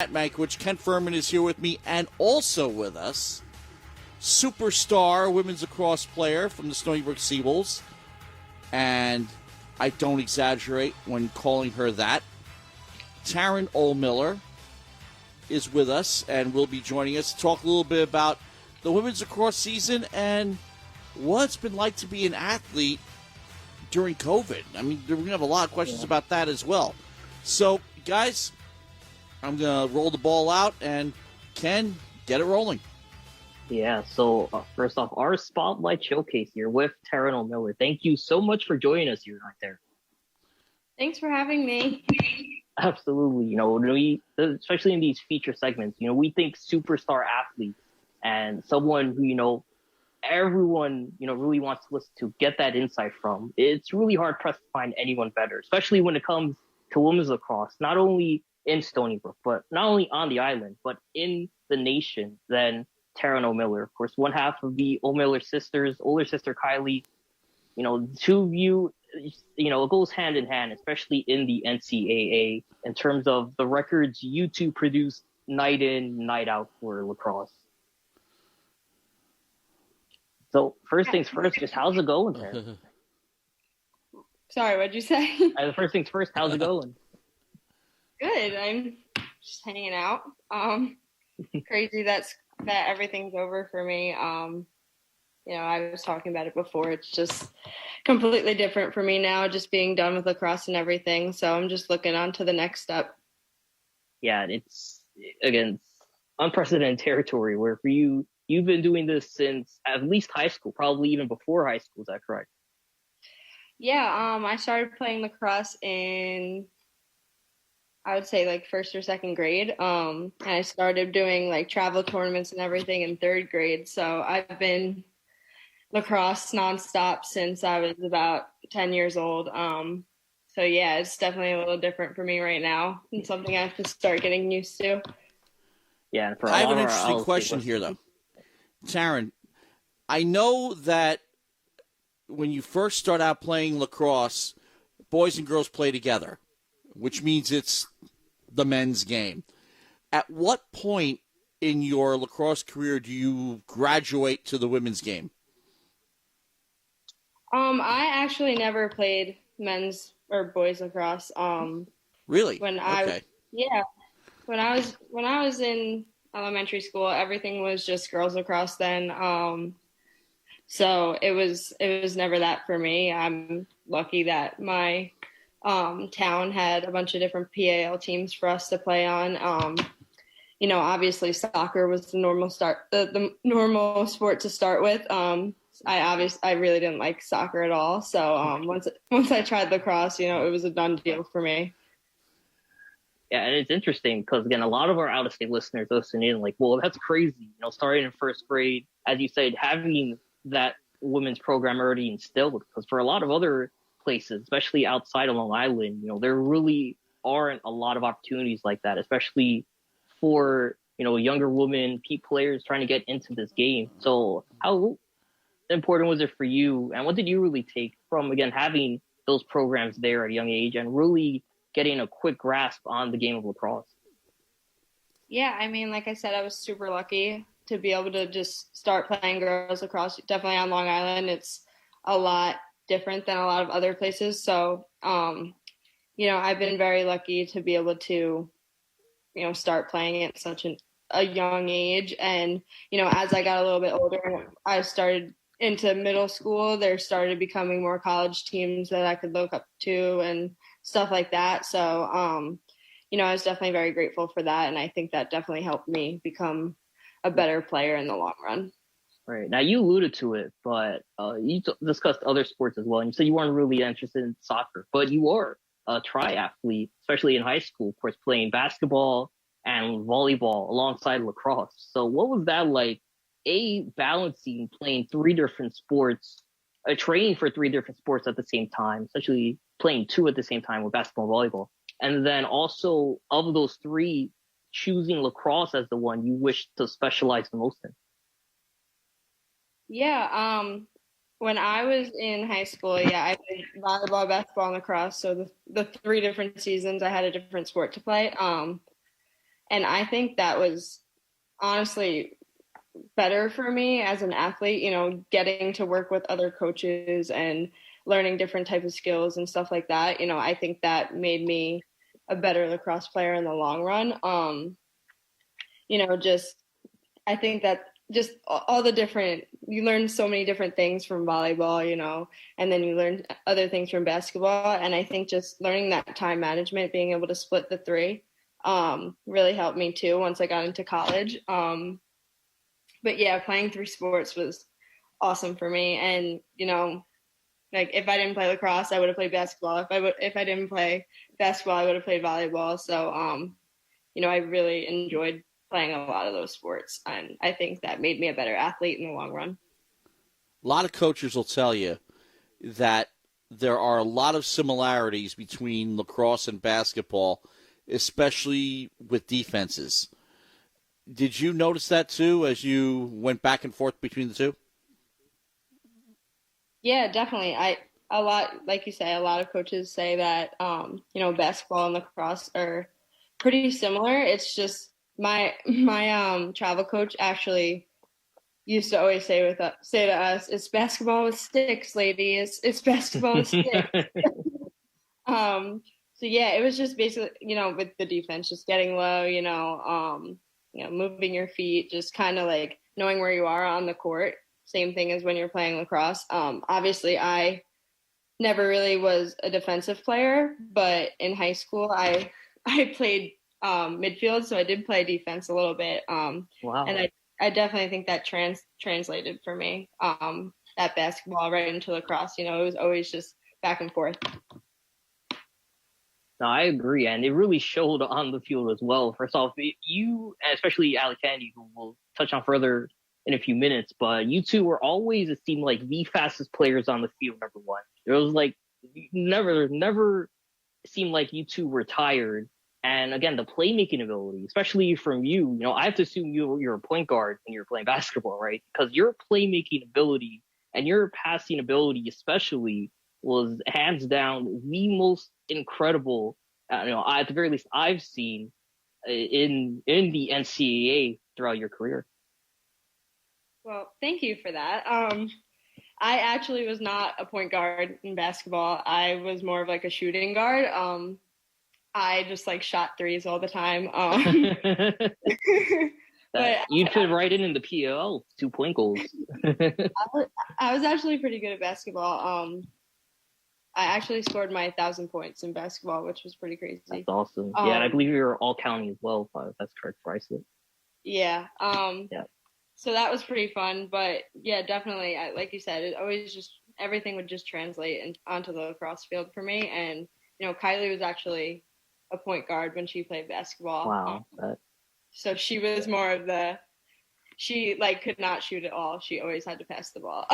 Mankiewich. Ken Fermin is here with me, and also with us, superstar women's lacrosse player from the Stony Brook Seawolves, and I don't exaggerate when calling her that. Taryn Ohlmiller is with us and will be joining us to talk a little bit about the women's lacrosse season and what it's been like to be an athlete during COVID. I mean, we're going to have a lot of questions about that as well. So, guys, I'm going to roll the ball out, and Ken, get it rolling. Yeah, so first off, our Spotlight Showcase here with Taryn Ohlmiller. Thank you so much for joining us here right there. Thanks for having me. Absolutely. We, especially in these feature segments, we think superstar athletes and someone who, everyone, really wants to listen to, get that insight from. It's really hard pressed to find anyone better, especially when it comes to women's lacrosse, not only in Stony Brook, but not only on the island, but in the nation, than Taryn Ohlmiller. Of course, one half of the Ohlmiller sisters, older sister Kylie, two of you, it goes hand in hand, especially in the NCAA, in terms of the records you two produce night in, night out for lacrosse. So first things first, just how's it going there? Sorry, what'd you say? First things first, how's it going? Good. I'm just hanging out. Crazy that everything's over for me. I was talking about it before. It's just completely different for me now, just being done with lacrosse and everything. So I'm just looking on to the next step. Yeah, it's unprecedented territory where for you, you've been doing this since at least high school, probably even before high school. Is that correct? Yeah, I started playing lacrosse in, I would say, like first or second grade. And I started doing like travel tournaments and everything in third grade. So I've been lacrosse nonstop since I was about 10 years old. So yeah, it's definitely a little different for me right now and something I have to start getting used to. Yeah. I have an interesting question here, though. Taryn, I know that when you first start out playing lacrosse, boys and girls play together, which means it's the men's game. At what point in your lacrosse career do you graduate to the women's game? I actually never played men's or boys lacrosse. Really? When I was in elementary school, everything was just girls lacrosse then. So it was never that for me. I'm lucky that my town had a bunch of different PAL teams for us to play on. Obviously soccer was the normal normal sport to start with. I really didn't like soccer at all. So once I tried lacrosse, it was a done deal for me. Yeah, and it's interesting because, again, a lot of our out-of-state listeners listen in like, well, that's crazy. Starting in first grade, as you said, having that women's program already instilled, because for a lot of other places, especially outside of Long Island, there really aren't a lot of opportunities like that, especially for, younger women, players trying to get into this game. So how important was it for you, and what did you really take from, again, having those programs there at a young age and really getting a quick grasp on the game of lacrosse? Yeah, I mean, like I said, I was super lucky to be able to just start playing girls lacrosse. Definitely on Long Island, it's a lot different than a lot of other places. So, I've been very lucky to be able to, start playing at such a young age. And, as I got a little bit older and I started into middle school, there started becoming more college teams that I could look up to and stuff like that. So, I was definitely very grateful for that. And I think that definitely helped me become a better player in the long run. Right. Now, you alluded to it, but you discussed other sports as well. And you said you weren't really interested in soccer, but you are a triathlete, especially in high school, of course, playing basketball and volleyball alongside lacrosse. So what was that like, balancing playing three different sports, training for three different sports at the same time, essentially playing two at the same time with basketball and volleyball. And then also, of those three, choosing lacrosse as the one you wish to specialize the most in. Yeah, when I was in high school, I played volleyball, basketball, and lacrosse. So the three different seasons, I had a different sport to play. And I think that was honestly better for me as an athlete, getting to work with other coaches and learning different types of skills and stuff like that. I think that made me a better lacrosse player in the long run. Just I think that just all the different, you learn so many different things from volleyball, and then you learn other things from basketball. And I think just learning that time management, being able to split the three, really helped me too once I got into college. But yeah, playing three sports was awesome for me. And, like if I didn't play lacrosse, I would have played basketball. If I didn't play basketball, I would have played volleyball. So, I really enjoyed playing a lot of those sports. And I think that made me a better athlete in the long run. A lot of coaches will tell you that there are a lot of similarities between lacrosse and basketball, especially with defenses. Did you notice that too as you went back and forth between the two? Yeah, definitely. Like you say, a lot of coaches say that, basketball and lacrosse are pretty similar. It's just my travel coach actually used to always say to us, "It's basketball with sticks, ladies. It's basketball with sticks." So yeah, it was just basically, with the defense, just getting low, moving your feet, just kind of like knowing where you are on the court. Same thing as when you're playing lacrosse. Obviously, I never really was a defensive player, but in high school, I played midfield, so I did play defense a little bit. Wow. And I definitely think that translated for me, that basketball right into lacrosse. It was always just back and forth. No, I agree, and it really showed on the field as well. First off, you, especially Alec Kennedy, who we'll touch on further in a few minutes, but you two were always, it seemed like, the fastest players on the field, number one. It was like, never seemed like you two were tired. And again, the playmaking ability, especially from you, I have to assume you're a point guard when you're playing basketball, right? Because your playmaking ability and your passing ability especially was hands down the most incredible, at the very least I've seen in the NCAA throughout your career. Well, thank you for that. I actually was not a point guard in basketball. I was more of like a shooting guard. I just shot threes all the time. But you fit right in the PL 2-point goals. I was actually pretty good at basketball. I actually scored my 1,000 points in basketball, which was pretty crazy. That's awesome. Yeah, and I believe you're all county as well, if that's correct, Bryson. Yeah. Yeah. So that was pretty fun, but yeah, definitely, like you said, it always everything would just translate onto the lacrosse field for me. And, Kylie was actually a point guard when she played basketball. Wow. So she was more of she could not shoot at all. She always had to pass the ball.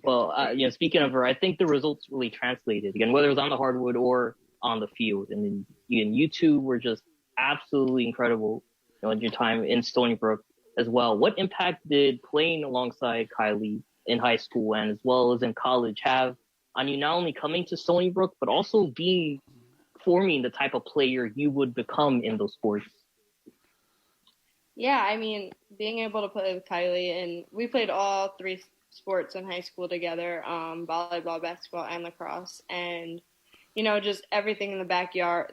Well, speaking of her, I think the results really translated, again, whether it was on the hardwood or on the field. And then you two were just absolutely incredible, in your time in Stony Brook as well. What impact did playing alongside Kylie in high school and as well as in college have on you, not only coming to Stony Brook, but also forming the type of player you would become in those sports? Yeah, I mean, being able to play with Kylie, and we played all three sports in high school together, volleyball, basketball, and lacrosse. And, just everything in the backyard.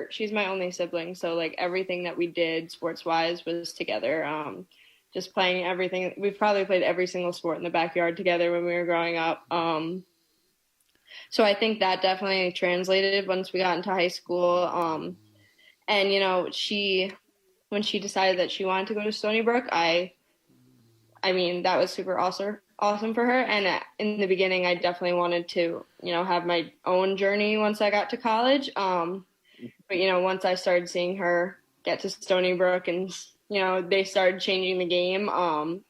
She's my only sibling, so everything that we did sports-wise was together. Just playing everything. We've probably played every single sport in the backyard together when we were growing up. So I think that definitely translated once we got into high school. And, when she decided that she wanted to go to Stony Brook, I mean, that was super awesome for her. And in the beginning, I definitely wanted to, have my own journey once I got to college. But, once I started seeing her get to Stony Brook and, they started changing the game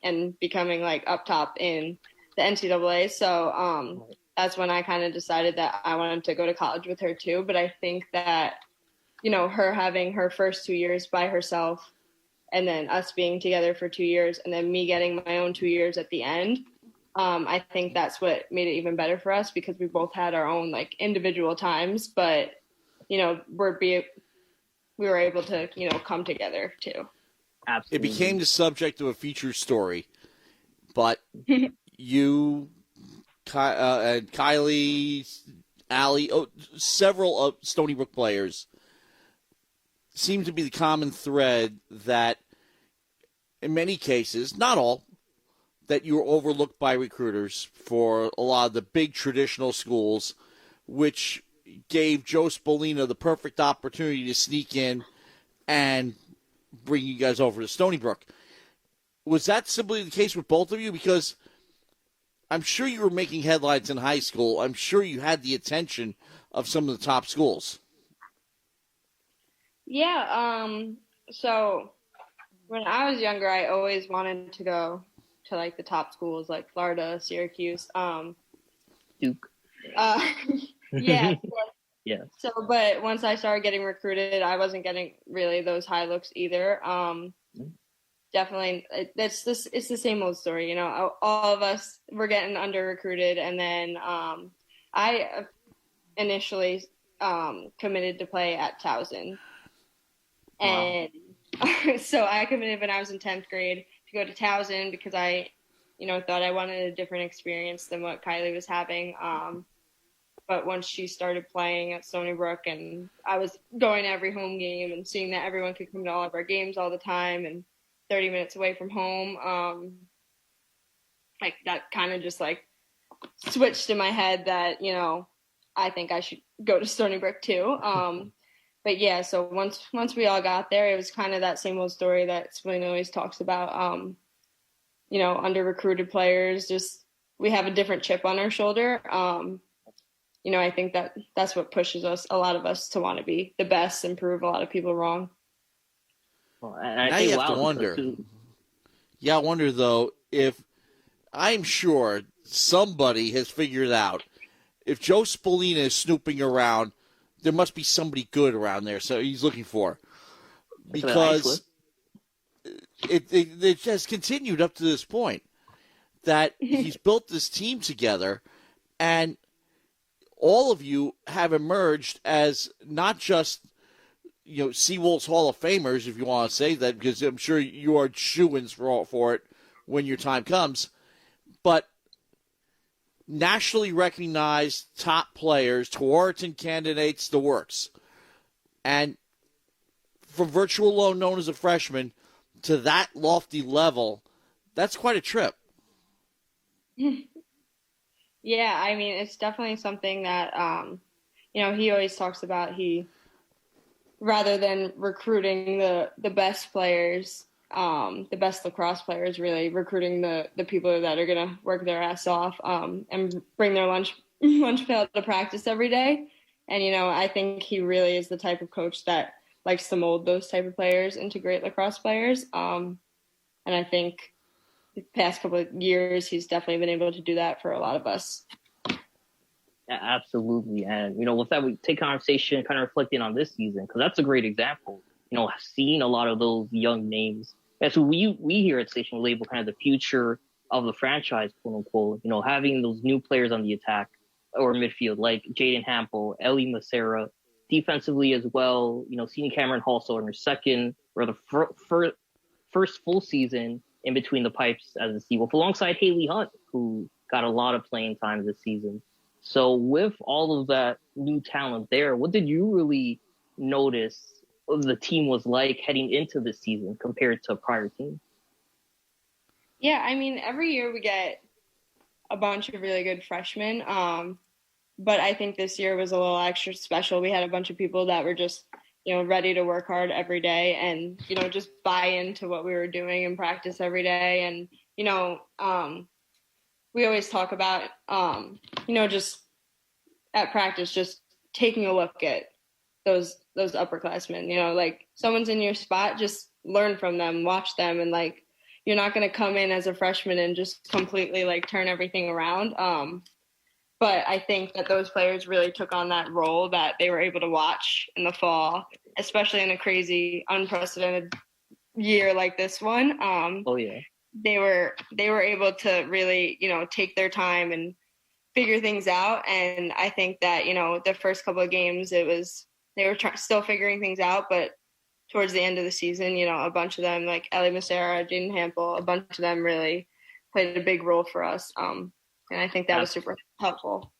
and becoming up top in the NCAA. So that's when I kind of decided that I wanted to go to college with her too. But I think that, her having her first 2 years by herself and then us being together for 2 years and then me getting my own 2 years at the end, I think that's what made it even better for us because we both had our own individual times, but, we're we were able to, come together too. Absolutely. It became the subject of a feature story, but you, and Kylie, Allie, several Stony Brook players seem to be the common thread that in many cases, not all, that you were overlooked by recruiters for a lot of the big traditional schools, which gave Joe Spolina the perfect opportunity to sneak in and bring you guys over to Stony Brook. Was that simply the case with both of you? Because I'm sure you were making headlines in high school. I'm sure you had the attention of some of the top schools. Yeah. So when I was younger, I always wanted to go to like the top schools like Florida, Syracuse, Duke. Yeah. Yeah. So, but once I started getting recruited, I wasn't getting really those high looks either. Definitely, it's the same old story. All of us were getting under recruited, and then I initially committed to play at Towson, and so I committed when I was in 10th grade to go to Towson because I, thought I wanted a different experience than what Kylie was having. But once she started playing at Stony Brook and I was going to every home game and seeing that everyone could come to all of our games all the time and 30 minutes away from home, like that kind of just like switched in my head that, I think I should go to Stony Brook too. But yeah, so once we all got there, it was kind of that same old story that Spolina always talks about. Under recruited players, just we have a different chip on our shoulder. I think that's what pushes a lot of us to want to be the best and prove a lot of people wrong. Well, now you have to wonder. Yeah, I wonder though if I'm sure somebody has figured out if Joe Spolina is snooping around, there must be somebody good around there. So he's looking for because it has continued up to this point that he's built this team together, and all of you have emerged as not just Seawolves Hall of Famers, if you want to say that, because I'm sure you are shoo-ins for it when your time comes, but nationally recognized top players, Tewaaraton candidates, the works. And from virtual low known as a freshman to that lofty level, that's quite a trip. Yeah, I mean, it's definitely something that, he always talks about. Rather than recruiting the best players, the best lacrosse players, really recruiting the people that are going to work their ass off and bring their lunch pail to practice every day. And, I think he really is the type of coach that likes to mold those type of players into great lacrosse players. And I think the past couple of years, he's definitely been able to do that for a lot of us. Yeah, absolutely. And, with that, we take conversation kind of reflecting on this season, because that's a great example. Seeing a lot of those young names. That's what we here at Station label kind of the future of the franchise, quote unquote. Having those new players on the attack or midfield, like Jaden Hampel, Ellie Macera, defensively as well. Seeing Cameron Halsall in her second or the first full season in between the pipes as a Seawolf, alongside Haley Hunt, who got a lot of playing time this season. So with all of that new talent there, what did you really notice the team was like heading into this season compared to prior teams? Yeah, I mean, every year we get a bunch of really good freshmen, but I think this year was a little extra special. We had a bunch of people that were just, ready to work hard every day and, just buy into what we were doing in practice every day. And, we always talk about, just at practice, just taking a look at those upperclassmen, like someone's in your spot, just learn from them, watch them. And like, you're not going to come in as a freshman and just completely like turn everything around. But I think that those players really took on that role that they were able to watch in the fall, especially in a crazy, unprecedented year like this one. Oh yeah. They were able to really, take their time and figure things out. And I think that, the first couple of games, they were still figuring things out, but towards the end of the season, a bunch of them, like Ellie Massera, Jaden Hampel, a bunch of them really played a big role for us. And I think that was super helpful.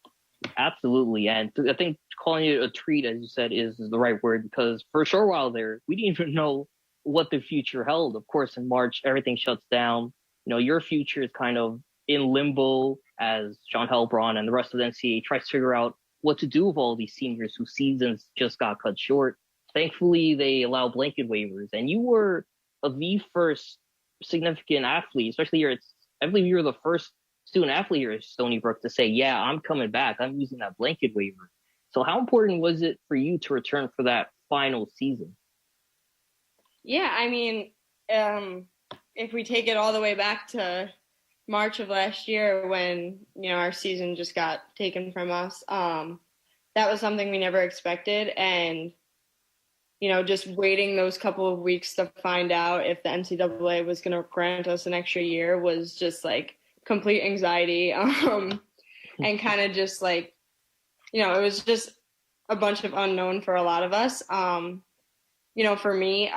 Absolutely. And I think calling it a treat, as you said, is the right word, because for a short while there, we didn't even know what the future held. Of course, in March, everything shuts down. Your future is kind of in limbo as Sean Helbron and the rest of the NCAA tries to figure out what to do with all these seniors whose seasons just got cut short. Thankfully, they allow blanket waivers, and you were the first significant athlete, especially here. I believe you were the first student athlete here at Stony Brook to say, yeah, I'm coming back. I'm using that blanket waiver. So how important was it for you to return for that final season? Yeah, I mean, if we take it all the way back to March of last year when, our season just got taken from us, that was something we never expected. And, just waiting those couple of weeks to find out if the NCAA was going to grant us an extra year was just like complete anxiety. And kind of just like, it was just a bunch of unknown for a lot of us. For me,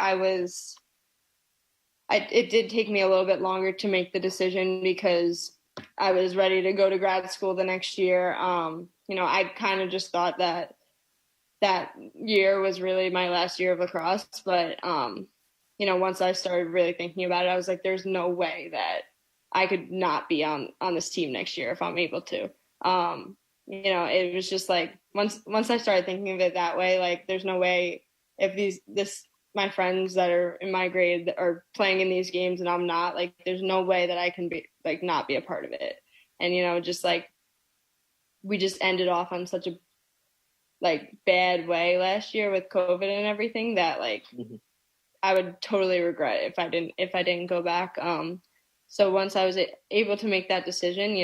it did take me a little bit longer to make the decision because I was ready to go to grad school the next year. I kind of just thought that year was really my last year of lacrosse. But, once I started really thinking about it, I was like, there's no way that I could not be on this team next year if I'm able to. It was just like, once I started thinking of it that way, like, there's no way if my friends that are in my grade are playing in these games and I'm not, like, there's no way that I can be like, not be a part of it. And, just like, we just ended off on such a like bad way last year with COVID and everything that like, I would totally regret it if I didn't go back. So once I was able to make that decision,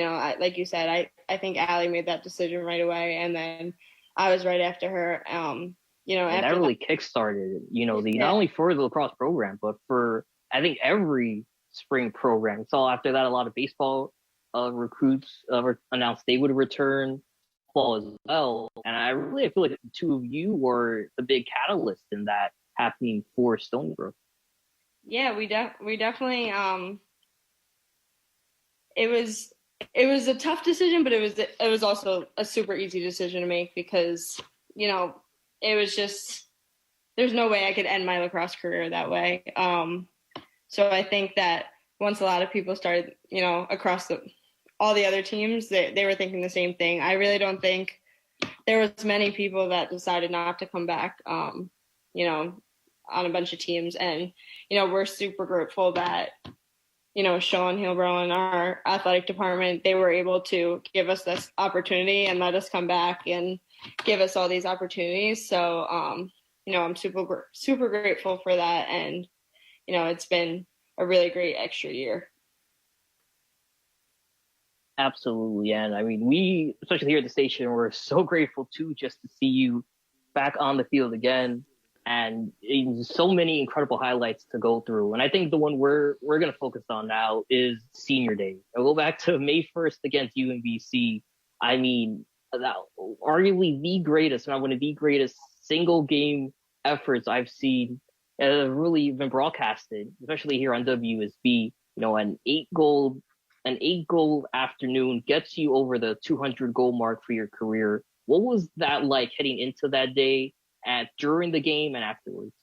like you said, I think Allie made that decision right away. And then I was right after her. And that really kickstarted, not only for the lacrosse program, but for, I think, every spring program. So after that, a lot of baseball recruits announced they would return, football as well. And I feel like the two of you were the big catalyst in that happening for Stony Brook. Yeah, we definitely, it was a tough decision, but it was also a super easy decision to make because, it was just, there's no way I could end my lacrosse career that way. So I think that once a lot of people started, across all the other teams, they were thinking the same thing. I really don't think there was many people that decided not to come back, on a bunch of teams. And, we're super grateful that, Sean Hilbro and our athletic department, they were able to give us this opportunity and let us come back and give us all these opportunities. So, I'm super grateful for that. And, it's been a really great extra year. Absolutely. And I mean, we, especially here at the station, we're so grateful too, just to see you back on the field again. And so many incredible highlights to go through. And I think the one we're going to focus on now is Senior Day. I'll go back to May 1st against UMBC. I mean, arguably the greatest, and one of the greatest single game efforts I've seen really been broadcasted, especially here on WUSB. An eight goal afternoon gets you over the 200 goal mark for your career. What was that like heading into that day and during the game and afterwards?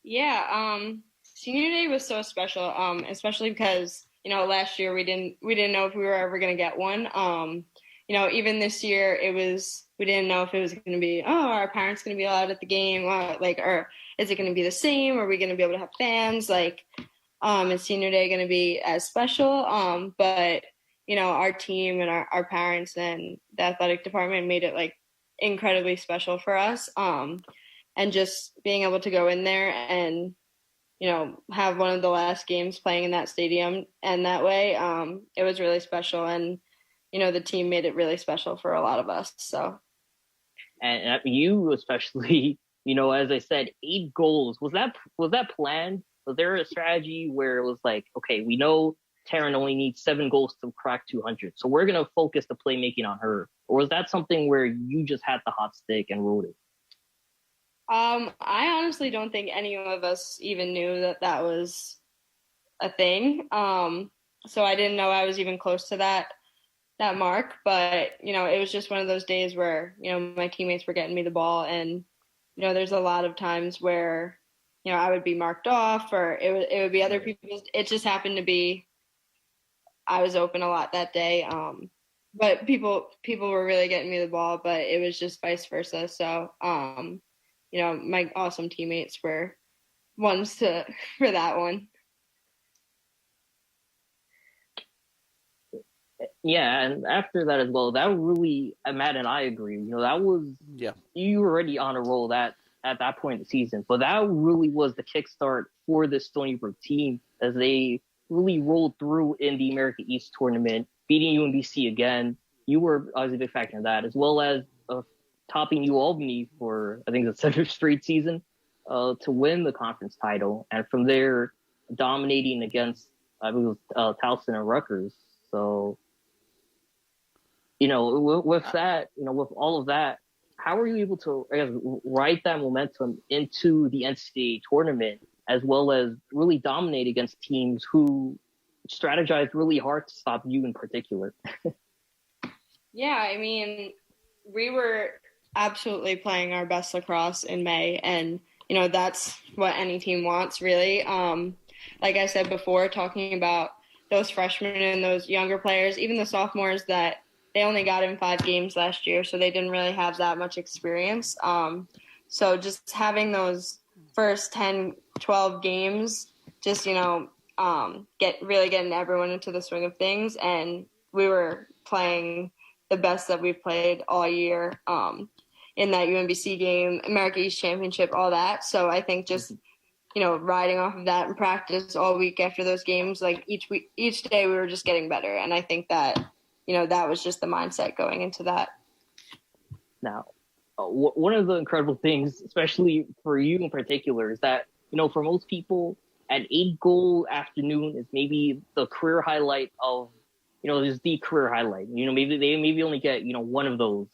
Yeah, Senior Day was so special, especially because, last year we didn't know if we were ever going to get one. Even this year we didn't know if it was going to be, our parents going to be allowed at the game, or is it going to be the same? Are we going to be able to have fans? Is Senior Day going to be as special? But, our team and our parents and the athletic department made it incredibly special for us. And just being able to go in there and, have one of the last games playing in that stadium and that way, it was really special. And, the team made it really special for a lot of us. So. And you especially, as I said, 8 goals. Was that planned? Was there a strategy where it was like, okay, we know Taryn only needs 7 goals to crack 200, so we're going to focus the playmaking on her? Or was that something where you just had the hot stick and rode it? I honestly don't think any of us even knew that that was a thing. So I didn't know I was even close to that mark, but it was just one of those days where my teammates were getting me the ball, and there's a lot of times where I would be marked off, or it would be other people's. It just happened to be I was open a lot that day. But people were really getting me the ball, but it was just vice versa. So my awesome teammates were ones for that one. Yeah, and after that as well, that really, Matt and I agree. That was you were already on a roll that at that point in the season, but that really was the kickstart for the Stony Brook team as they really rolled through in the America East tournament, beating UMBC again. You were obviously a big factor in that, as well as topping UAlbany for I think the 7th straight season to win the conference title, and from there dominating against I believe it was Towson and Rutgers. So. With that, with all of that, how were you able to, I guess, ride that momentum into the NCAA tournament, as well as really dominate against teams who strategized really hard to stop you in particular? Yeah, I mean, we were absolutely playing our best lacrosse in May, and that's what any team wants, really. Like I said before, talking about those freshmen and those younger players, even the sophomores that they only got in 5 games last year, so they didn't really have that much experience. So just having those first 10, 12 games, just, getting everyone into the swing of things. And we were playing the best that we've played all year in that UMBC game, America East Championship, all that. So I think just, riding off of that in practice all week after those games, like each day we were just getting better. And I think that, that was just the mindset going into that. Now, one of the incredible things, especially for you in particular, is that, for most people, an 8-goal afternoon is maybe the career highlight of, is the career highlight. Maybe they only get, one of those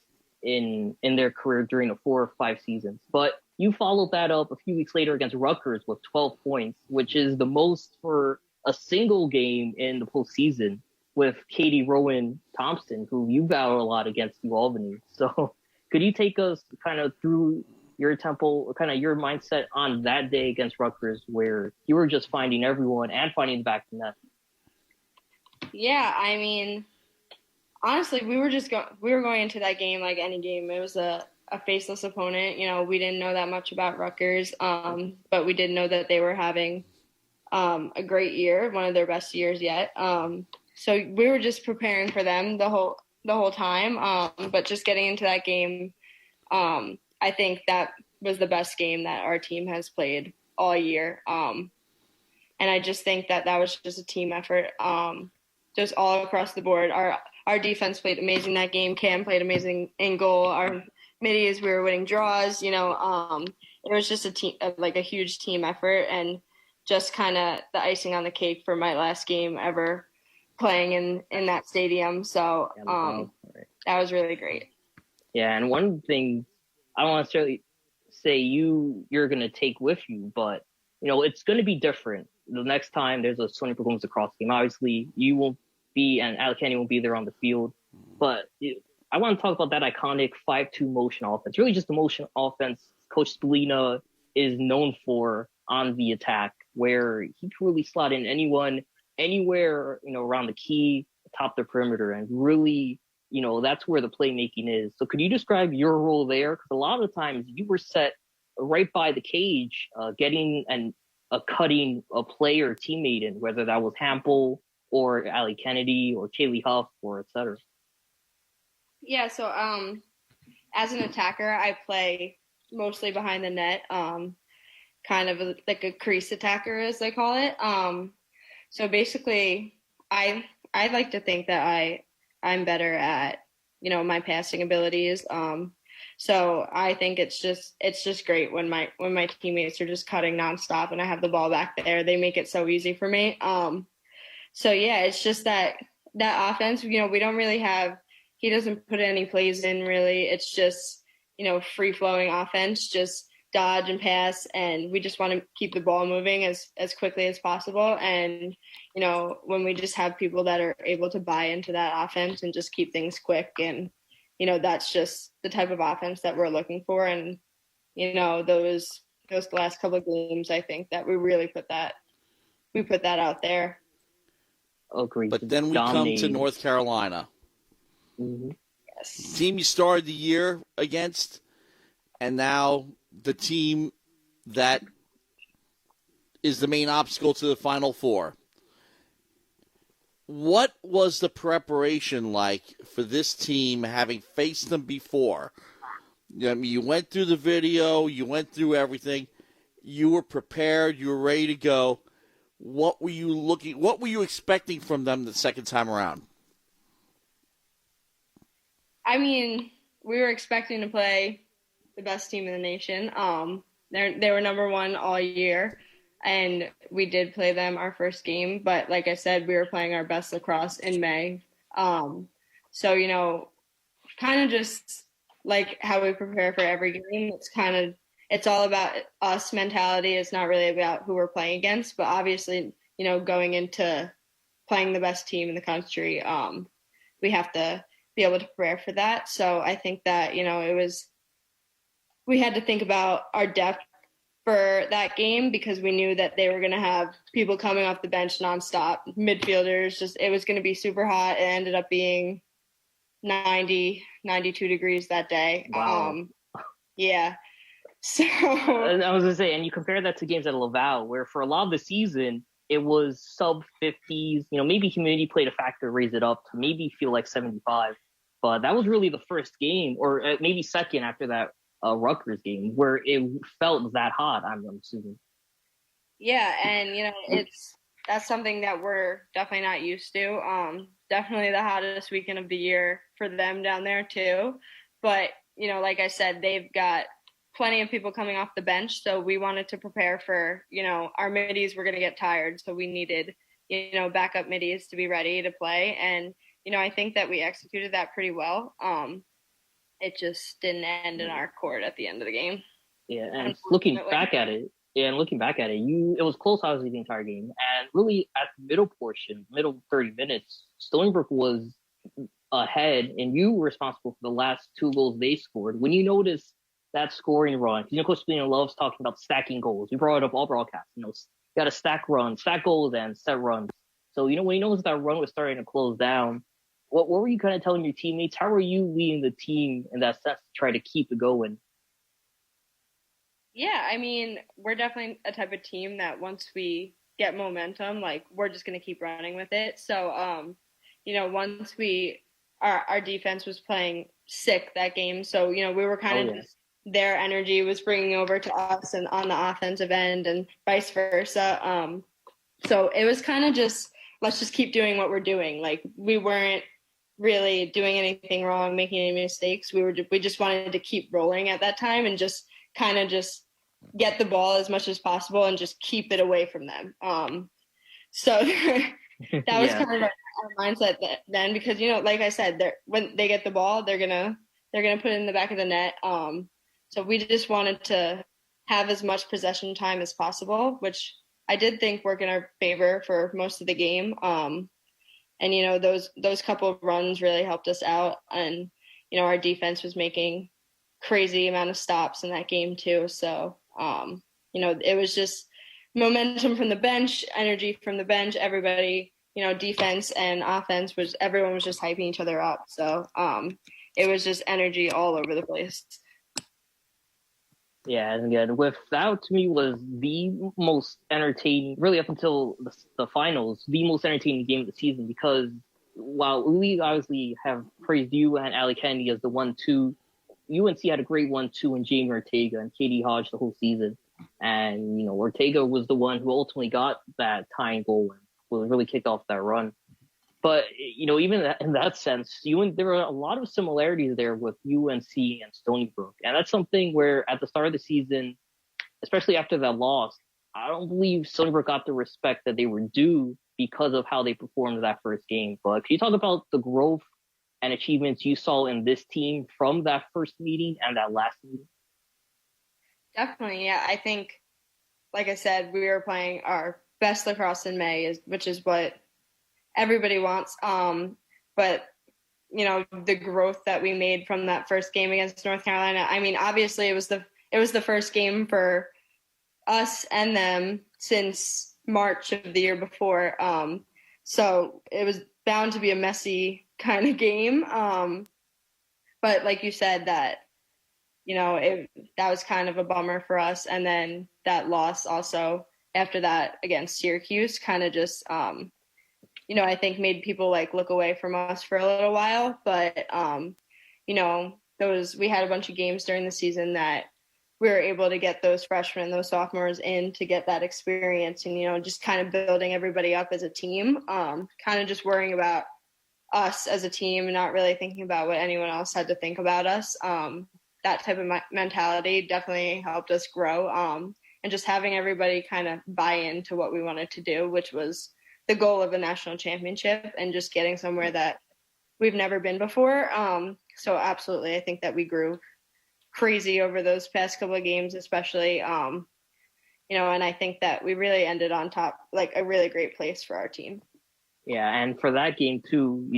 in their career during the 4 or 5 seasons. But you followed that up a few weeks later against Rutgers with 12 points, which is the most for a single game in the postseason, with Katie Rowan Thompson, who you battle a lot against UAlbany. So could you take us kind of through your kind of your mindset on that day against Rutgers, where you were just finding everyone and finding the back of the net? Yeah, I mean, honestly, we were going into that game like any game. It was a faceless opponent. We didn't know that much about Rutgers, but we did know that they were having a great year, one of their best years yet. So we were just preparing for them the whole time. But just getting into that game, I think that was the best game that our team has played all year. And I just think that was just a team effort, just all across the board. Our defense played amazing that game. Cam played amazing in goal. Our middies, we were winning draws. It was just a huge team effort, and just kind of the icing on the cake for my last game ever playing in that stadium. So that was really great. Yeah, and one thing I don't necessarily say you're going to take with you, but it's going to be different the next time there's a Stony Brook lacrosse game. Obviously, you won't be, and Alec Kenny won't be there on the field, but I want to talk about that iconic 5-2 motion offense. Really just the motion offense Coach Spalina is known for on the attack, where he can really slot in anyone, anywhere, around the key, top the perimeter, and really, that's where the playmaking is. So could you describe your role there? Because a lot of the times you were set right by the cage, getting cutting a player teammate in, whether that was Hampel or Allie Kennedy or Kaylee Huff or et cetera. Yeah, so as an attacker, I play mostly behind the net, kind of like a crease attacker, as they call it. So basically, I like to think that I'm better at, my passing abilities. So I think it's just great when my teammates are just cutting nonstop and I have the ball back there. They make it so easy for me. So yeah, it's just that offense, we don't really have, he doesn't put any plays in really. It's just, free flowing offense, just dodge and pass, and we just want to keep the ball moving as quickly as possible. And, you know, when we just have people that are able to buy into that offense and just keep things quick, and, you know, that's just the type of offense that we're looking for. And, you know, those last couple of games, I think that we really put that out there. Agreed. But then we come to North Carolina. Mm-hmm. Yes. Team you started the year against, and now the team that is the main obstacle to the Final Four. What was the preparation like for this team, having faced them before? I mean, you went through the video, you went through everything, you were prepared, you were ready to go. What were you expecting from them the second time around? I mean, we were expecting to play the best team in the nation. They were number one all year, and we did play them our first game. But like I said, we were playing our best lacrosse in May. So, you know, kind of just like how we prepare for every game. It's all about us mentality. It's not really about who we're playing against. But obviously, you know, going into playing the best team in the country, we have to be able to prepare for that. So I think that, you know, we had to think about our depth for that game, because we knew that they were going to have people coming off the bench nonstop, midfielders. It was going to be super hot. It ended up being 90, 92 degrees that day. Wow. Yeah. So and I was going to say, and you compare that to games at Laval, where for a lot of the season, it was sub 50s. You know, maybe humidity played a factor, raise it up to maybe feel like 75. But that was really the first game, or maybe second after that Rutgers game, where it felt that hot, I'm assuming. Yeah, and, you know, that's something that we're definitely not used to. Definitely the hottest weekend of the year for them down there, too. But, you know, like I said, they've got plenty of people coming off the bench, so we wanted to prepare for, you know, our middies were going to get tired, so we needed, you know, backup middies to be ready to play. And, you know, I think that we executed that pretty well. It just didn't end in our court at the end of the game. Yeah, and looking back at it, it was close, obviously, the entire game. And really, at the middle 30 minutes, Stony Brook was ahead, and you were responsible for the last 2 goals they scored. When you notice that scoring run, you know, Coach Spillane loves talking about stacking goals. We brought it up all broadcasts. You know, you got to stack goals, and set runs. So, you know, when you noticed that run was starting to close down, what were you kind of telling your teammates? How were you leading the team in that sense to try to keep it going? Yeah, I mean, we're definitely a type of team that once we get momentum, like, we're just going to keep running with it. So, you know, once our defense was playing sick that game. So, you know, we were kind of just, their energy was bringing over to us and on the offensive end and vice versa. So it was kind of just, let's just keep doing what we're doing. Like, we weren't really doing anything wrong, making any mistakes. We just wanted to keep rolling at that time and just kind of just get the ball as much as possible and just keep it away from them. So that was kind of our mindset then, because, you know, like I said, when they get the ball, they're gonna put it in the back of the net. So we just wanted to have as much possession time as possible, which I did think worked in our favor for most of the game. And, you know, those couple of runs really helped us out. And, you know, our defense was making crazy amount of stops in that game too. So, you know, it was just momentum from the bench, energy from the bench, everybody, you know, defense and offense everyone was just hyping each other up. So, it was just energy all over the place. Yeah, and again, that to me was the most entertaining, really up until the finals, the most entertaining game of the season, because while we obviously have praised you and Allie Kennedy as the 1-2, UNC had a great 1-2 in Jamie Ortega and Katie Hodge the whole season. And, you know, Ortega was the one who ultimately got that tying goal and really kicked off that run. But, you know, even in that sense, there are a lot of similarities there with UNC and Stony Brook. And that's something where at the start of the season, especially after that loss, I don't believe Stony Brook got the respect that they were due because of how they performed that first game. But can you talk about the growth and achievements you saw in this team from that first meeting and that last meeting? Definitely, yeah. I think, like I said, we were playing our best lacrosse in May, which is what everybody wants. But the growth that we made from that first game against North Carolina. I mean, obviously, it was the first game for us and them since March of the year before. So it was bound to be a messy kind of game. But like you said, that that was kind of a bummer for us. And then that loss also after that against Syracuse kind of just, I think made people look away from us for a little while. But, we had a bunch of games during the season that we were able to get those freshmen, those sophomores in to get that experience and, just kind of building everybody up as a team, kind of just worrying about us as a team and not really thinking about what anyone else had to think about us. That type of mentality definitely helped us grow. And just having everybody kind of buy into what we wanted to do, which was the goal of a national championship and just getting somewhere that we've never been before. So absolutely, I think that we grew crazy over those past couple of games, especially, and I think that we really ended on top, a really great place for our team. Yeah, and for that game too,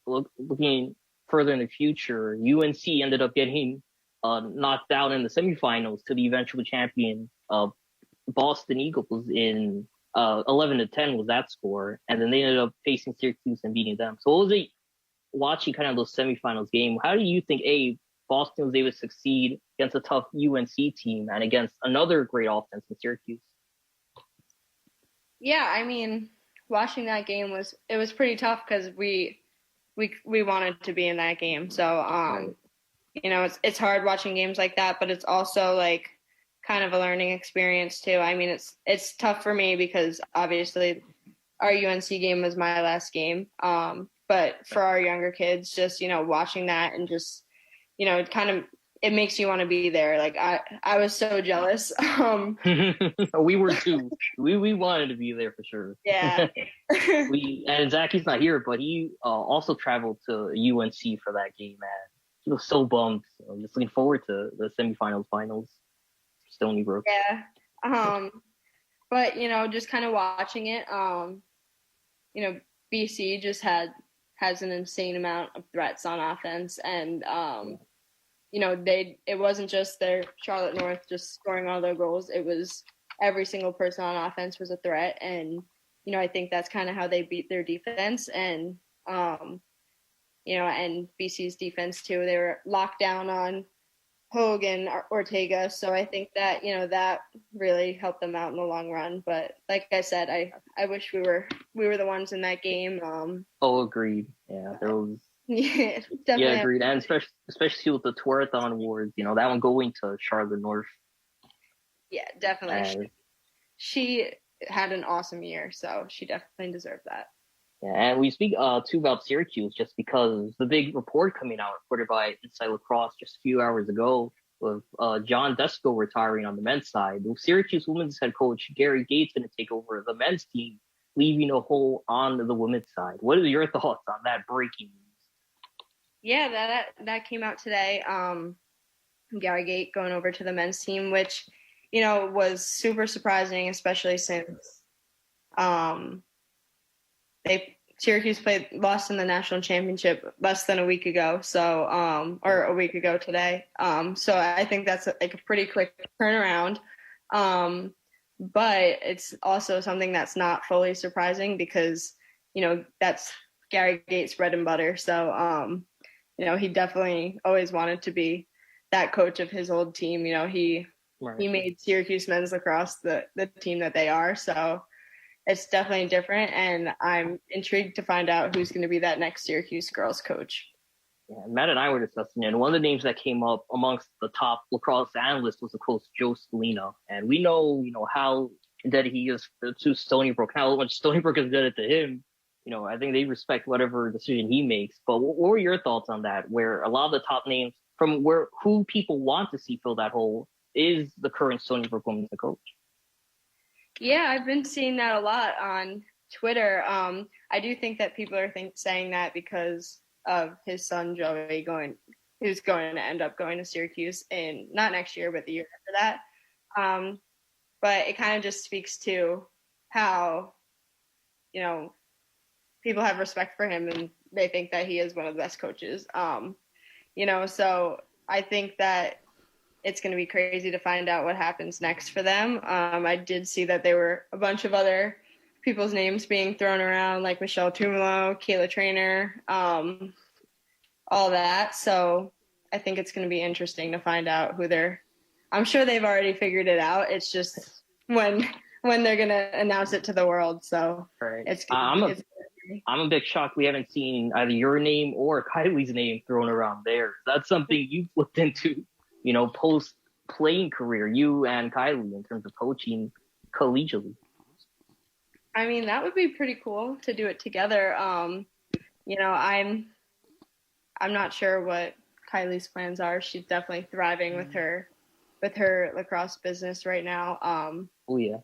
looking further in the future, UNC ended up getting knocked out in the semifinals to the eventual champion Boston Eagles in 11-10 was that score, and then they ended up facing Syracuse and beating them. So what was it watching kind of those semifinals game? How do you think Boston was able to succeed against a tough UNC team and against another great offense in Syracuse? Yeah, I mean, watching that game was pretty tough because we wanted to be in that game. So Right. It's hard watching games like that, but it's also kind of a learning experience too. I mean, it's tough for me because obviously our UNC game was my last game. But for our younger kids, just watching that and just it makes you want to be there. I was so jealous. We were too. We wanted to be there for sure. Yeah. And Zachy's not here, but he also traveled to UNC for that game, man. He was so bummed. So I'm just looking forward to the semifinals, finals. Stony Brook. Yeah. But just kind of watching it, BC just has an insane amount of threats on offense, and it wasn't just their Charlotte North just scoring all their goals. It was every single person on offense was a threat, and I think that's kind of how they beat their defense, and and BC's defense too. They were locked down on Hogue and Ortega, so I think that that really helped them out in the long run. But like I said, I wish we were the ones in that game. Agreed. Yeah, there was. Yeah, definitely. Yeah, agreed. And especially with the Tourathon Awards, that one going to Charlotte North. Yeah, definitely. She had an awesome year, so she definitely deserved that. Yeah, and we speak too about Syracuse just because the big report coming out, reported by Inside Lacrosse just a few hours ago, with John Desko retiring on the men's side. Syracuse women's head coach Gary Gates going to take over the men's team, leaving a hole on the women's side. What are your thoughts on that breaking news? Yeah, that came out today. Gary Gate going over to the men's team, which was super surprising, especially since Syracuse lost in the national championship less than a week ago. So, or a week ago today. So I think that's a pretty quick turnaround. But it's also something that's not fully surprising because, that's Gary Gates' bread and butter. So, he definitely always wanted to be that coach of his old team. He made Syracuse men's lacrosse the team that they are. So it's definitely different, and I'm intrigued to find out who's going to be that next Syracuse girls coach. Yeah, Matt and I were discussing it, and one of the names that came up amongst the top lacrosse analysts was, of course, Joe Scalina. And we know, how indebted he is to Stony Brook, how much Stony Brook is indebted to him. I think they respect whatever decision he makes. But what were your thoughts on that, where a lot of the top names from who people want to see fill that hole is the current Stony Brook women's coach? Yeah, I've been seeing that a lot on Twitter. I do think that people are saying that because of his son Joey who's going to end up going to Syracuse in not next year, but the year after that. But it kind of just speaks to how, people have respect for him and they think that he is one of the best coaches. So I think that it's going to be crazy to find out what happens next for them. I did see that there were a bunch of other people's names being thrown around, like Michelle Tumalo, Kayla Trainer, all that. So I think it's going to be interesting to find out who I'm sure they've already figured it out. It's just when they're going to announce it to the world. So Right. it's I'm a bit shocked we haven't seen either your name or Kylie's name thrown around there. That's something you've looked into, post playing career, you and Kylie, in terms of coaching collegially. I mean, that would be pretty cool to do it together. I'm not sure what Kylie's plans are. She's definitely thriving with her lacrosse business right now. Oh yeah.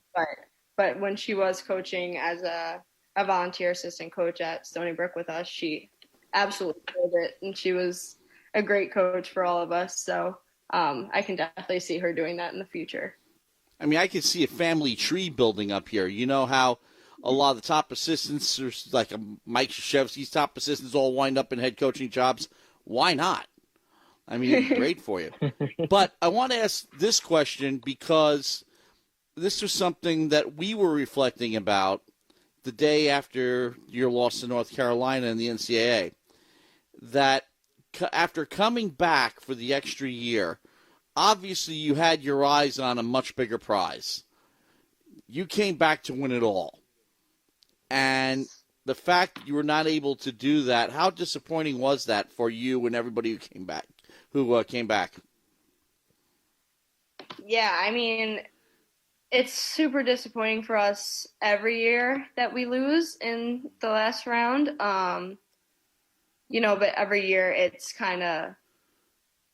But when she was coaching as a volunteer assistant coach at Stony Brook with us, she absolutely killed it, and she was a great coach for all of us. So I can definitely see her doing that in the future. I mean, I can see a family tree building up here. You know how a lot of the top assistants, like Mike Krzyzewski's top assistants, all wind up in head coaching jobs. Why not? I mean, it'd be great for you. But I want to ask this question because this was something that we were reflecting about the day after your loss to North Carolina in the NCAA, that after coming back for the extra year, obviously you had your eyes on a much bigger prize. You came back to win it all. And the fact that you were not able to do that, how disappointing was that for you and everybody who came back? Yeah, I mean, it's super disappointing for us every year that we lose in the last round. But every year it's kind of,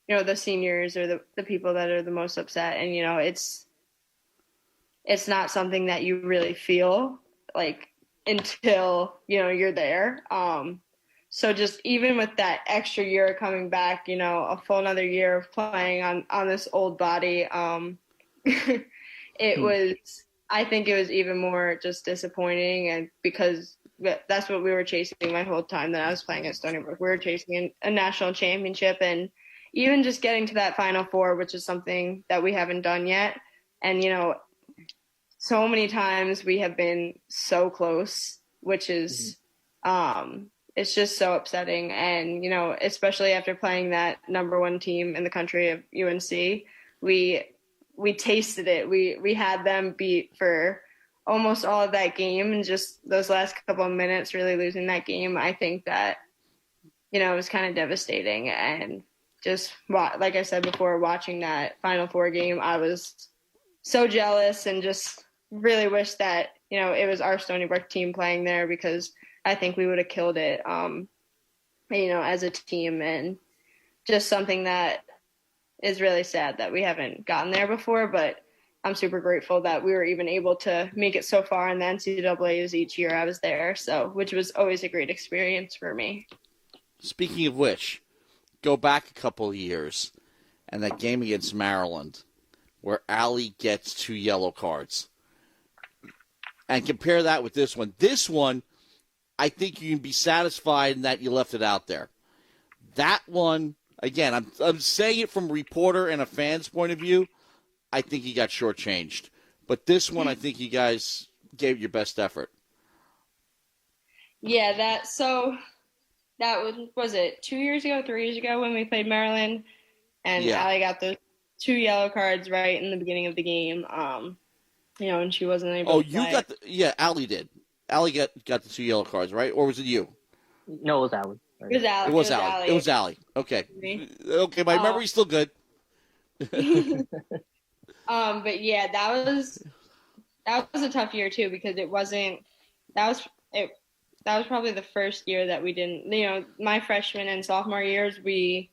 the seniors or the people that are the most upset. And, it's not something that you really feel like until, you're there. So just even with that extra year coming back, a full another year of playing on this old body, I think it was even more just disappointing, and because that's what we were chasing my whole time that I was playing at Stony Brook. We were chasing a national championship, and even just getting to that Final Four, which is something that we haven't done yet. And, so many times we have been so close, which is, it's just so upsetting. And, especially after playing that number one team in the country of UNC, we tasted it. We had them beat for almost all of that game, and just those last couple of minutes really losing that game, I think that, it was kind of devastating. And just, like I said before, watching that Final Four game, I was so jealous and just really wish that, it was our Stony Brook team playing there, because I think we would have killed it, as a team. And just something that is really sad that we haven't gotten there before, but I'm super grateful that we were even able to make it so far in the NCAAs each year I was there, which was always a great experience for me. Speaking of which, go back a couple of years, and that game against Maryland, where Allie gets 2 yellow cards. And compare that with this one. This one, I think you can be satisfied in that you left it out there. That one, again, I'm saying it from a reporter and a fan's point of view, I think you got shortchanged. But this one, I think you guys gave your best effort. Yeah, that was it 2 years ago, 3 years ago when we played Maryland, and Allie got those 2 yellow cards right in the beginning of the game. And she wasn't able to play. You got Allie did. Allie got the 2 yellow cards, right? Or was it you? No, it was Allie. It was Allie. It was Allie. Okay. Okay, my memory's still good. But yeah, that was a tough year too, because that was probably the first year that we didn't, my freshman and sophomore years, we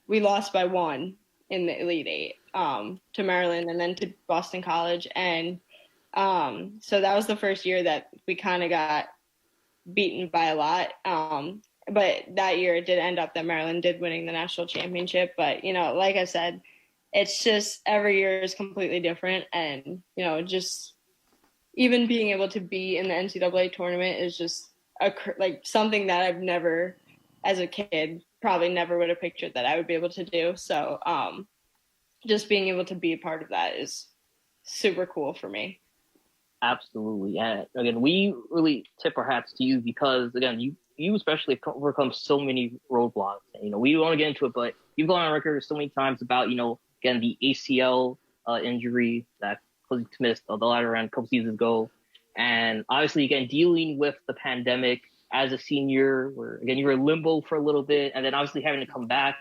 lost by 1 in the Elite Eight, to Maryland and then to Boston College. And so that was the first year that we kind of got beaten by a lot. But that year it did end up that Maryland did winning the national championship. But, like I said, it's just every year is completely different. And, just even being able to be in the NCAA tournament is just something that I've never, as a kid, probably never would have pictured that I would be able to do. So just being able to be a part of that is super cool for me. Absolutely. And again, we really tip our hats to you because, again, you especially have overcome so many roadblocks. And, we don't want to get into it, but you've gone on record so many times about, again, the ACL injury that caused you to miss the latter end a couple seasons ago. And obviously, again, dealing with the pandemic as a senior, where, again, you were in limbo for a little bit, and then obviously having to come back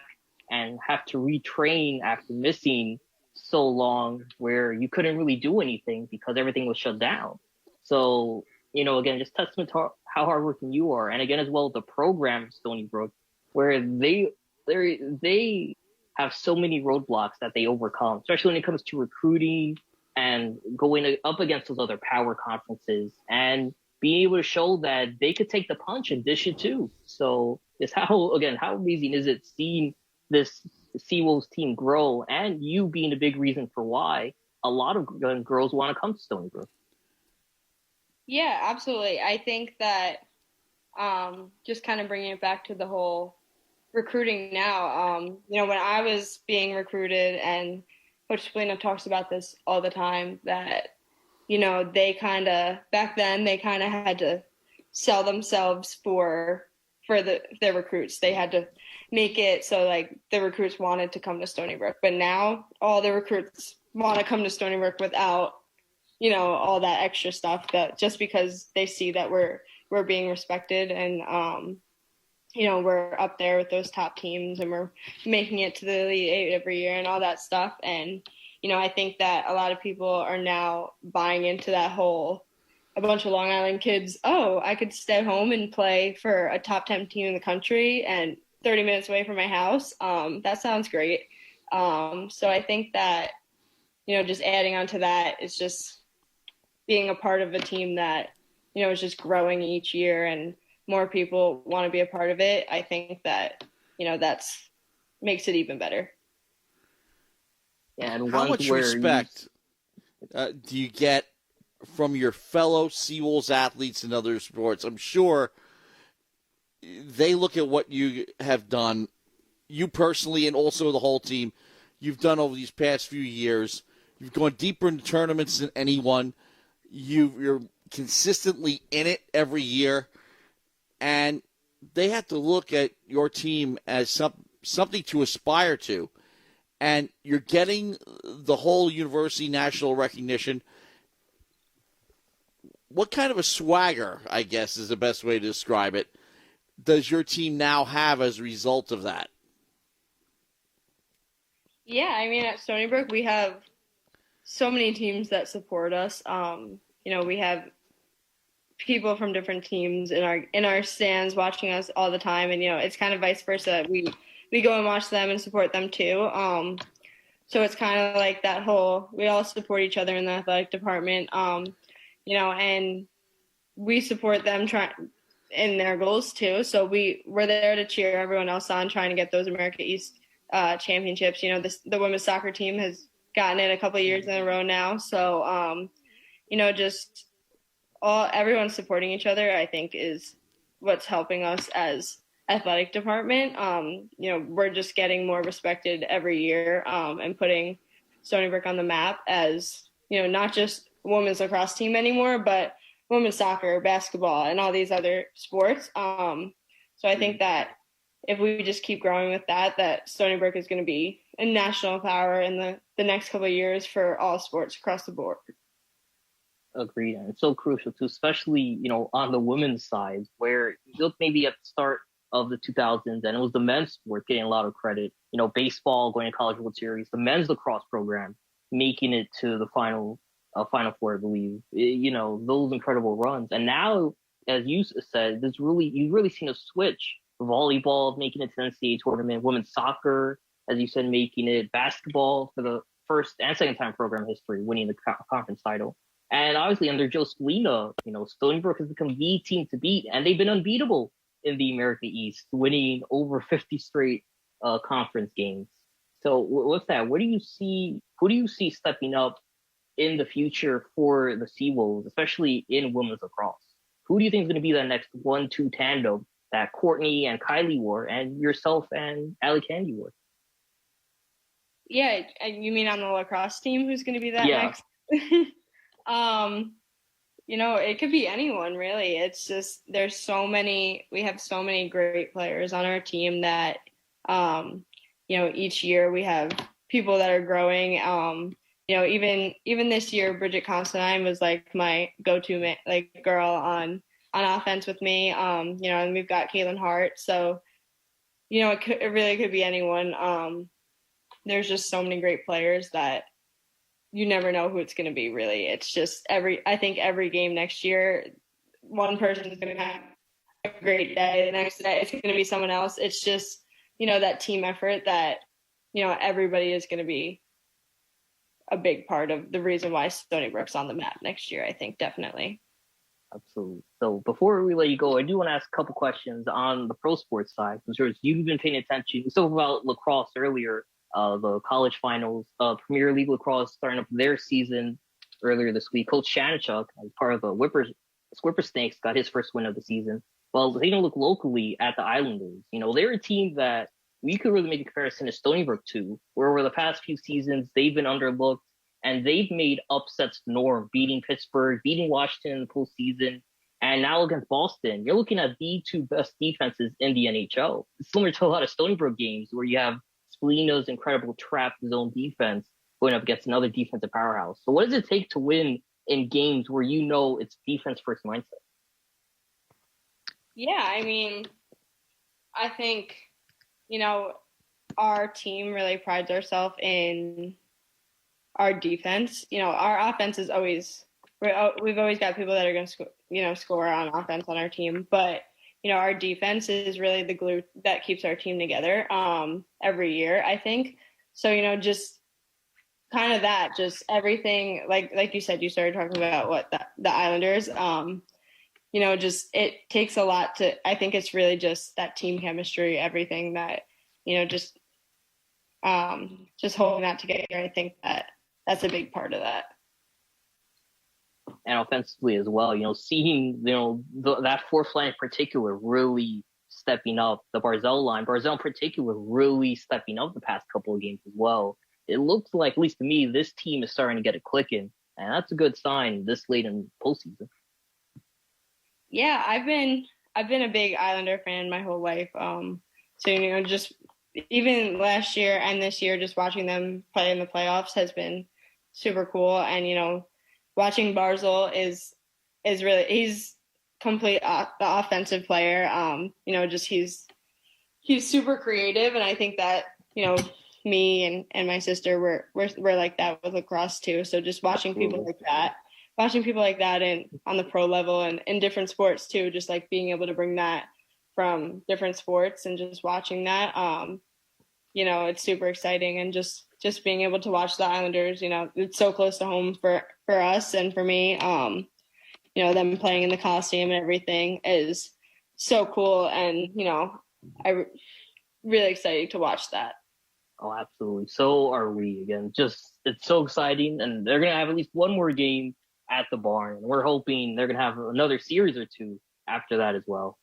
and have to retrain after missing so long where you couldn't really do anything because everything was shut down. So, again, just testament to how hardworking you are. And again, as well, the program, Stony Brook, where they have so many roadblocks that they overcome, especially when it comes to recruiting and going up against those other power conferences and being able to show that they could take the punch and dish it too. So it's how amazing is it seeing this Seawolves team grow, and you being a big reason for why a lot of girls want to come to Stony Brook. Yeah, absolutely. I think that just kind of bringing it back to the whole recruiting now, when I was being recruited, and Coach Splina talks about this all the time, that, they back then they kind of had to sell themselves for their recruits. They had to make it so like the recruits wanted to come to Stony Brook, but now all the recruits want to come to Stony Brook without, all that extra stuff, that just because they see that we're being respected and, we're up there with those top teams and we're making it to the Elite Eight every year and all that stuff. And, I think that a lot of people are now buying into that whole, a bunch of Long Island kids, oh, I could stay home and play for a top 10 team in the country and 30 minutes away from my house. That sounds great. So I think that, just adding on to that is just being a part of a team that, is just growing each year and more people want to be a part of it. I think that, that's makes it even better. Yeah, and how much respect do you get from your fellow Seawolves athletes in other sports? I'm sure they look at what you have done, you personally and also the whole team, you've done over these past few years. You've gone deeper into tournaments than anyone. You're consistently in it every year. And they have to look at your team as something to aspire to. And you're getting the whole university national recognition. What kind of a swagger, I guess, is the best way to describe it, does your team now have as a result of that? Yeah, I mean, at Stony Brook, we have so many teams that support us. We have people from different teams in our stands watching us all the time, and it's kind of vice versa. We go and watch them and support them too. So it's kind of like that whole, we all support each other in the athletic department, and we support them in their goals too. So we're there to cheer everyone else on, trying to get those America East championships. The women's soccer team has gotten it a couple of years in a row now. So, just everyone supporting each other, I think, is what's helping us as athletic department. We're just getting more respected every year, and putting Stony Brook on the map as, not just women's lacrosse team anymore, but women's soccer, basketball, and all these other sports. So I think that if we just keep growing with that Stony Brook is going to be a national power in the next couple of years for all sports across the board. Agreed. And it's so crucial too, especially, on the women's side, where you look maybe at the start of the 2000s, and it was the men's sport getting a lot of credit. Baseball going to College World Series, the men's lacrosse program making it to the Final Four, I believe. Those incredible runs. And now, as you said, you've really seen a switch. Volleyball making it to the NCAA tournament, women's soccer, as you said, making it, basketball for the first and second time program history, winning the conference title. And obviously under Joe Splina, Stony Brook has become the team to beat, and they've been unbeatable in the America East, winning over 50 straight conference games So with that, what do you see? Who do you see stepping up in the future for the Seawolves, especially in women's lacrosse? Who do you think is going to be that next 1-2 tandem that Courtney and Kylie were, and yourself and Allie Candy were? Yeah, you mean on the lacrosse team who's going to be that next? It could be anyone really. It's just we have so many great players on our team that, each year we have people that are growing. Even this year, Bridget Constantine was like my go-to girl on offense with me. And we've got Caitlin Hart. So, it really could be anyone. There's just so many great players that you never know who it's going to be, really. It's just I think every game next year, one person is going to have a great day. The next day, it's going to be someone else. It's just, that team effort that, everybody is going to be a big part of the reason why Stony Brook's on the map next year, I think, definitely. Absolutely. So before we let you go, I do want to ask a couple questions on the pro sports side. Because you've been paying attention. We spoke about lacrosse earlier. The college finals, Premier League lacrosse starting up their season earlier this week. Coach Shanachuk, as part of the Whippersnakes, got his first win of the season. Well, they don't look locally at the Islanders. They're a team that we could really make a comparison to Stony Brook to, where over the past few seasons, they've been underlooked and they've made upsets the norm, beating Pittsburgh, beating Washington in the postseason, and now against Boston. You're looking at the two best defenses in the NHL. It's similar to a lot of Stony Brook games where you have Spallino's incredible trap zone defense going up against another defensive powerhouse. So what does it take to win in games where it's defense first mindset? Yeah, I think, our team really prides ourselves in our defense. Our offense is we've always got people that are going to score on offense on our team, but our defense is really the glue that keeps our team together every year, I think. So, just kind of that, just everything, like you said, you started talking about the Islanders, just it takes a lot I think it's really just that team chemistry, everything that, just holding that together. I think that's a big part of that. And offensively as well, seeing, that fourth line in particular really stepping up, the Barzell in particular really stepping up the past couple of games as well. It looks like, at least to me, this team is starting to get it clicking, and that's a good sign this late in postseason. Yeah, I've been a big Islander fan my whole life. So, just even last year and this year, just watching them play in the playoffs has been super cool. And, watching Barzell is really, he's complete the offensive player. He's super creative. And I think that, me and my sister, we're like that with lacrosse too. So just watching people like that and on the pro level and in different sports too, just like being able to bring that from different sports and just watching that, it's super exciting. And just being able to watch the Islanders, it's so close to home for us and for me, them playing in the Coliseum and everything is so cool. And, I'm really excited to watch that. Oh, absolutely. So are we. Again, it's so exciting. And they're going to have at least one more game at the barn. We're hoping they're going to have another series or two after that as well.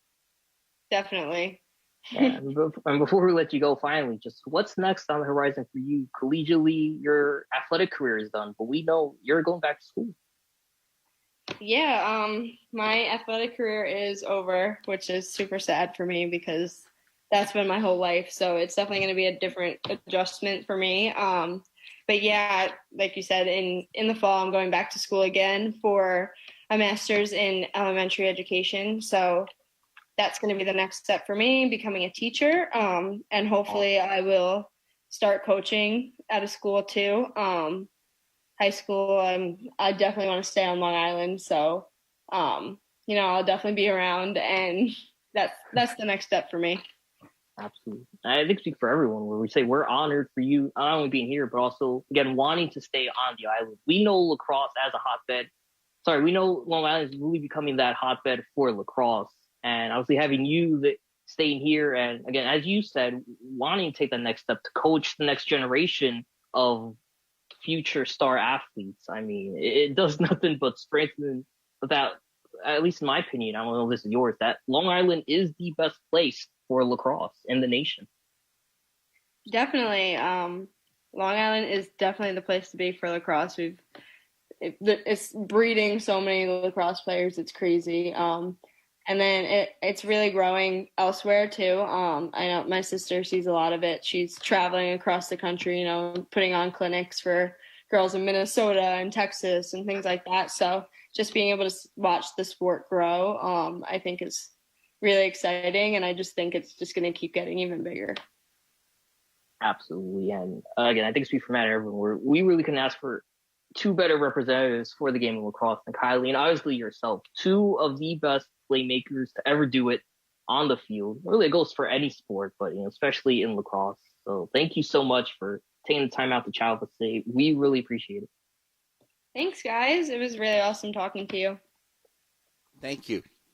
Definitely. And before we let you go, finally, just what's next on the horizon for you collegially? Your athletic career is done, but we know you're going back to school. Yeah, my athletic career is over, which is super sad for me because that's been my whole life. So it's definitely going to be a different adjustment for me. But yeah, like you said, in the fall, I'm going back to school again for a master's in elementary education. So that's going to be the next step for me, becoming a teacher. And hopefully I will start coaching at a school too. High school, I definitely want to stay on Long Island. So, I'll definitely be around, and that's the next step for me. Absolutely. I think speak for everyone where we say we're honored for you, not only being here, but also, again, wanting to stay on the island. We know lacrosse as a hotbed. We know Long Island is really becoming that hotbed for lacrosse. And obviously having you staying here and, again, as you said, wanting to take the next step to coach the next generation of future star athletes. I mean, it does nothing but strengthen that, at least in my opinion, I don't know if this is yours, that Long Island is the best place for lacrosse in the nation. Definitely. Long Island is definitely the place to be for lacrosse. It's breeding so many lacrosse players. It's crazy. And then it's really growing elsewhere too. I know my sister sees a lot of it. She's traveling across the country, you know, putting on clinics for girls in Minnesota and Texas and things like that. So just being able to watch the sport grow, I think is really exciting. And I just think it's just going to keep getting even bigger. Absolutely. And again, I think speak for Matt and everyone, we really couldn't ask for two better representatives for the game of lacrosse than Kylie and obviously yourself. Two of the best playmakers to ever do it on the field. Really, it goes for any sport, but especially in lacrosse. So thank you so much for taking the time out to chat with us today. We really appreciate it. Thanks, guys. It was really awesome talking to you. Thank you.